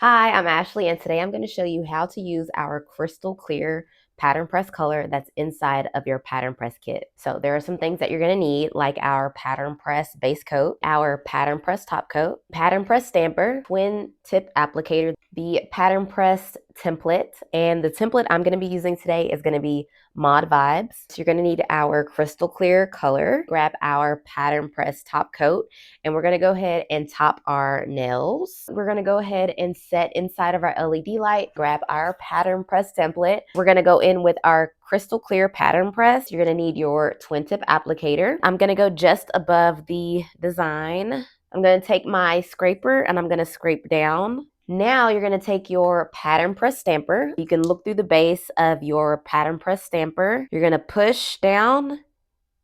Hi, I'm Ashley, and today I'm going to show you how to use our crystal clear pattern press color that's inside of your pattern press kit. So there are some things that you're going to need, like our pattern press base coat, our pattern press top coat, pattern press stamper, twin tip applicator, the pattern press template, and the template I'm going to be using today is going to be Mod Vibes. So you're going to need our crystal clear color, grab our pattern press top coat, and we're going to go ahead and top our nails. We're going to go ahead and set inside of our LED light, grab our pattern press template. We're going to go in with our crystal clear pattern press. You're going to need your twin tip applicator. I'm going to go just above the design. I'm going to take my scraper and I'm going to scrape down. Now you're going to take your pattern press stamper. You can look through the base of your pattern press stamper. You're going to push down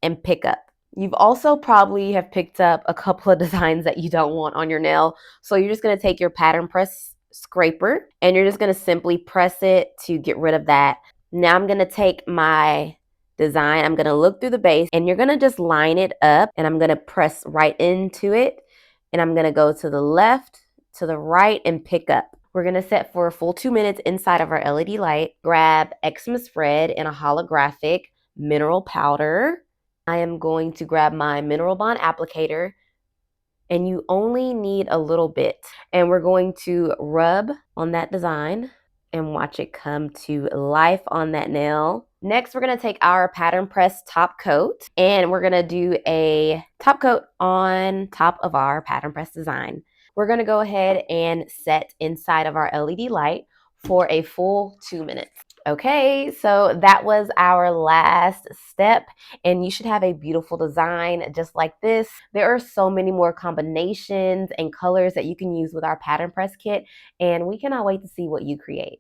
and pick up. You've also probably have picked up a couple of designs that you don't want on your nail. So you're just going to take your pattern press scraper and you're just going to simply press it to get rid of that. Now I'm going to take my design. I'm going to look through the base and you're going to just line it up and I'm going to press right into it. And I'm going to go to the left, to the right, and pick up. We're going to set for a full 2 minutes inside of our LED light. Grab Xmas Red and a holographic mineral powder. I am going to grab my mineral bond applicator, and you only need a little bit. And we're going to rub on that design and watch it come to life on that nail. Next, we're going to take our pattern press top coat and we're going to do a top coat on top of our pattern press design. We're going to go ahead and set inside of our LED light for a full 2 minutes. Okay, so that was our last step, and you should have a beautiful design just like this. There are so many more combinations and colors that you can use with our pattern press kit, and we cannot wait to see what you create.